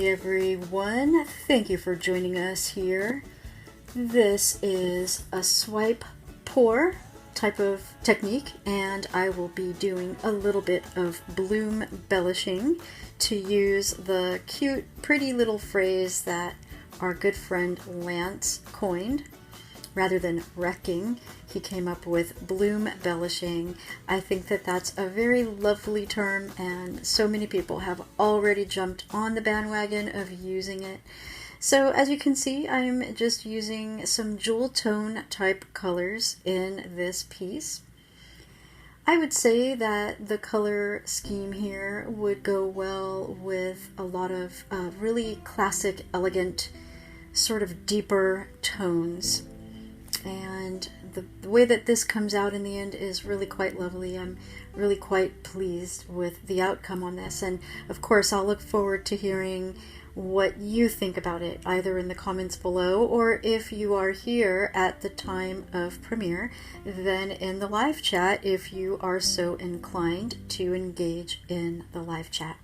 everyone, thank you for joining us here. This is a swipe pour type of technique, and I will be doing a little bit of bloom embellishing to use the cute, pretty little phrase that our good friend Lance coined. Rather than wrecking, he came up with bloom embellishing. I think that that's a very lovely term, and so many people have already jumped on the bandwagon of using it. So as you can see, I'm just using some jewel tone type colors in this piece. I would say that the color scheme here would go well with a lot of really classic, elegant, sort of deeper tones. And the way that this comes out in the end is really quite lovely. I'm really quite pleased with the outcome on this, and of course I'll look forward to hearing what you think about it, either in the comments below, or if you are here at the time of premiere, then in the live chat if you are so inclined to engage in the live chat.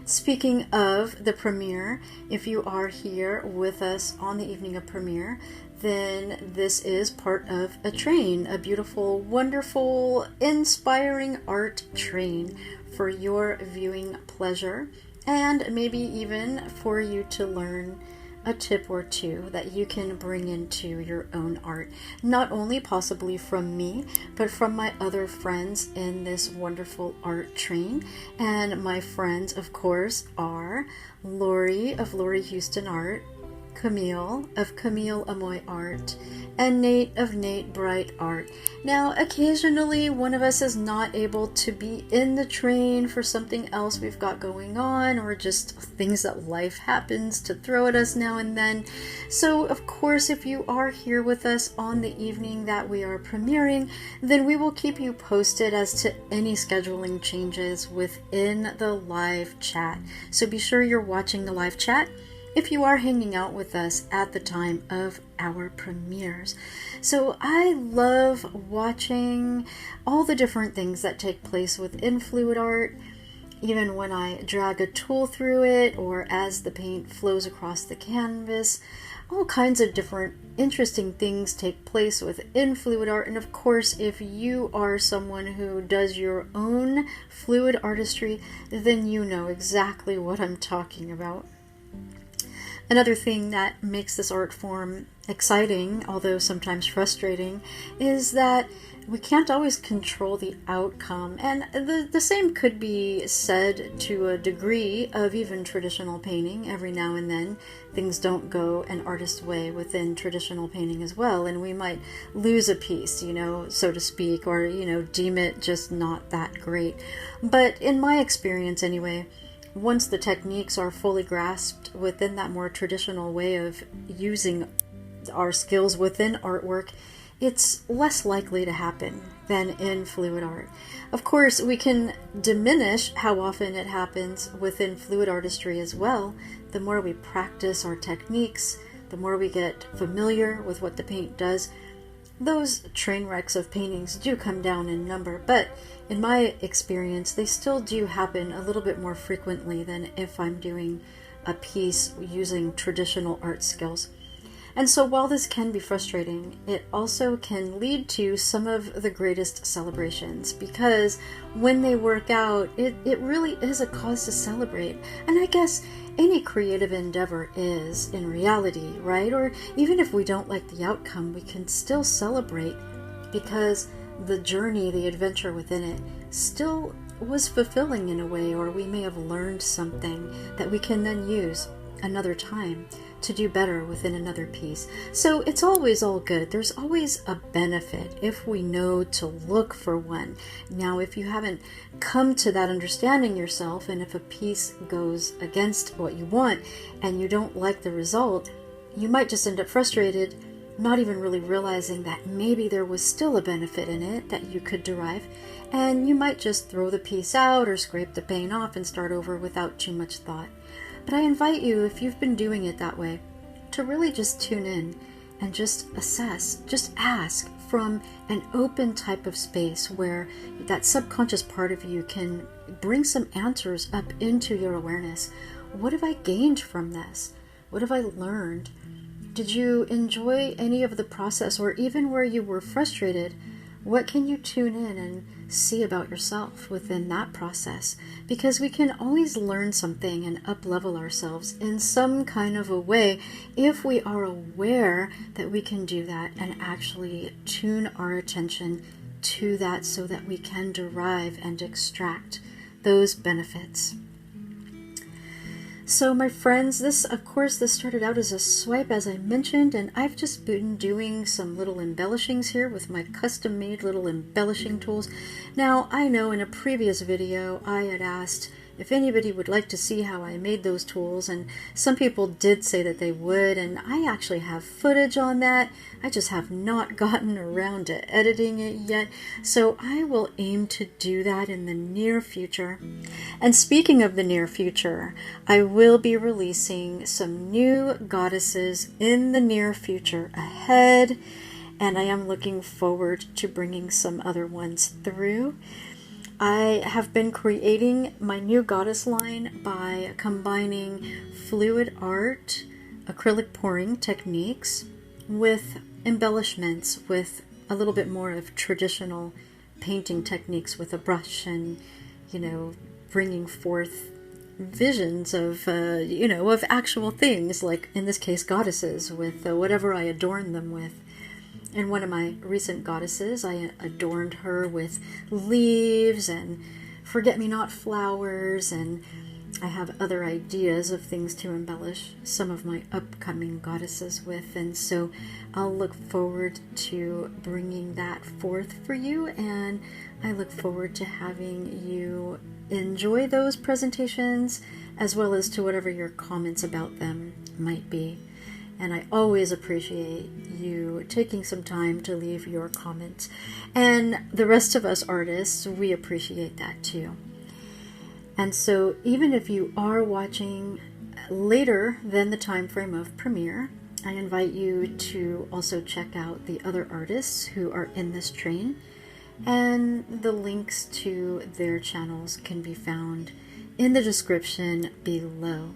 Speaking of the premiere, if you are here with us on the evening of premiere, then this is part of a train, a beautiful, wonderful, inspiring art train for your viewing pleasure, and maybe even for you to learn a tip or two that you can bring into your own art. Not only possibly from me, but from my other friends in this wonderful art train. And my friends, of course, are Lori of Lori Houston Art, Camille of Camile Amoy Art, and Nate of Nate Bright Art. Now, occasionally one of us is not able to be in the train for something else we've got going on, or just things that life happens to throw at us now and then. So, of course, if you are here with us on the evening that we are premiering, then we will keep you posted as to any scheduling changes within the live chat. So be sure you're watching the live chat if you are hanging out with us at the time of our premieres. So I love watching all the different things that take place within fluid art, even when I drag a tool through it or as the paint flows across the canvas. All kinds of different interesting things take place within fluid art. And of course, if you are someone who does your own fluid artistry, then you know exactly what I'm talking about. Another thing that makes this art form exciting, although sometimes frustrating, is that we can't always control the outcome. And the same could be said to a degree of even traditional painting. Every now and then things don't go an artist's way within traditional painting as well, and we might lose a piece, so to speak, or deem it just not that great. But in my experience anyway, once the techniques are fully grasped within that more traditional way of using our skills within artwork, it's less likely to happen than in fluid art. Of course, we can diminish how often it happens within fluid artistry as well. The more we practice our techniques, the more we get familiar with what the paint does, those train wrecks of paintings do come down in number, but in my experience, they still do happen a little bit more frequently than if I'm doing a piece using traditional art skills. And so while this can be frustrating, it also can lead to some of the greatest celebrations, because when they work out, it really is a cause to celebrate. And I guess any creative endeavor is in reality, right? Or even if we don't like the outcome, we can still celebrate because the journey, the adventure within it still was fulfilling in a way, or we may have learned something that we can then use another time to do better within another piece. So it's always all good. There's always a benefit if we know to look for one. Now, if you haven't come to that understanding yourself, and if a piece goes against what you want and you don't like the result, you might just end up frustrated, not even really realizing that maybe there was still a benefit in it that you could derive, and you might just throw the piece out or scrape the paint off and start over without too much thought. But I invite you, if you've been doing it that way, to really just tune in and just assess, just ask from an open type of space where that subconscious part of you can bring some answers up into your awareness. what have I gained from this? What have I learned? Did you enjoy any of the process, or even where you were frustrated? What can you tune in and see about yourself within that process? Because we can always learn something and up-level ourselves in some kind of a way if we are aware that we can do that and actually tune our attention to that so that we can derive and extract those benefits. So my friends, this started out as a swipe, as I mentioned, and I've just been doing some little embellishings here with my custom-made little embellishing tools. Now, I know in a previous video I had asked if anybody would like to see how I made those tools, and some people did say that they would, and I actually have footage on that. I just have not gotten around to editing it yet, so I will aim to do that in the near future. And speaking of the near future, I will be releasing some new goddesses in the near future ahead, and I am looking forward to bringing some other ones through. I have been creating my new goddess line by combining fluid art, acrylic pouring techniques with embellishments, with a little bit more of traditional painting techniques with a brush and, bringing forth visions of, of actual things, like in this case goddesses, with whatever I adorn them with. In one of my recent goddesses, I adorned her with leaves and forget-me-not flowers, and I have other ideas of things to embellish some of my upcoming goddesses with, and so I'll look forward to bringing that forth for you, and I look forward to having you enjoy those presentations as well as to whatever your comments about them might be. And I always appreciate you taking some time to leave your comments. And the rest of us artists, we appreciate that too. And so even if you are watching later than the time frame of premiere, I invite you to also check out the other artists who are in this train. And the links to their channels can be found in the description below.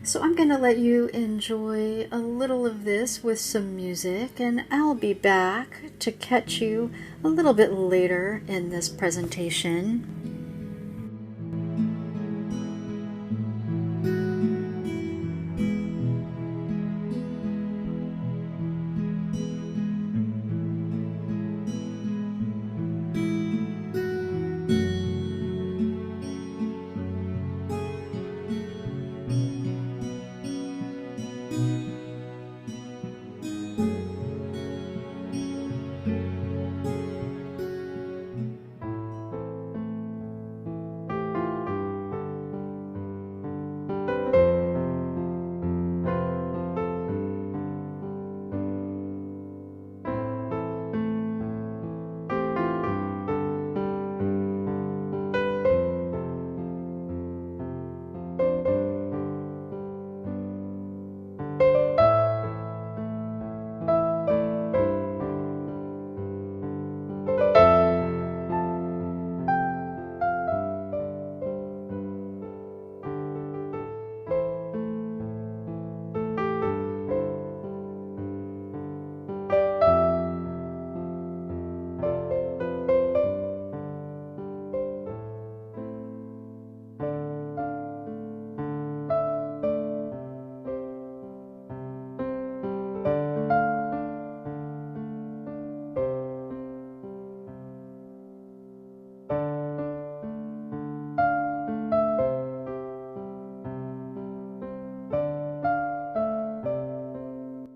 So I'm going to let you enjoy a little of this with some music, and I'll be back to catch you a little bit later in this presentation.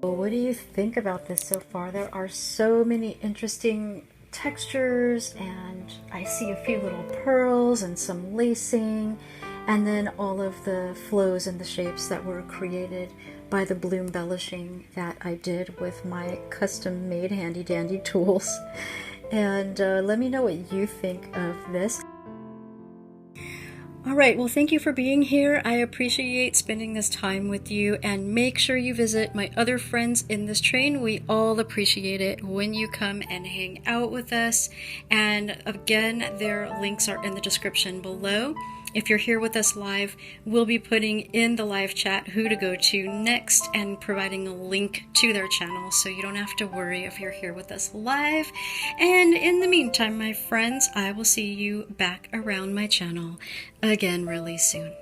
What do you think about this so far? There are so many interesting textures, and I see a few little pearls and some lacing, and then all of the flows and the shapes that were created by the bloom embellishing that I did with my custom made handy dandy tools. And let me know what you think of this. All right, well, thank you for being here. I appreciate spending this time with you, and make sure you visit my other friends in this train. We all appreciate it when you come and hang out with us. And again, their links are in the description below. If you're here with us live, we'll be putting in the live chat who to go to next and providing a link to their channel, so you don't have to worry if you're here with us live. And in the meantime, my friends, I will see you back around my channel again really soon.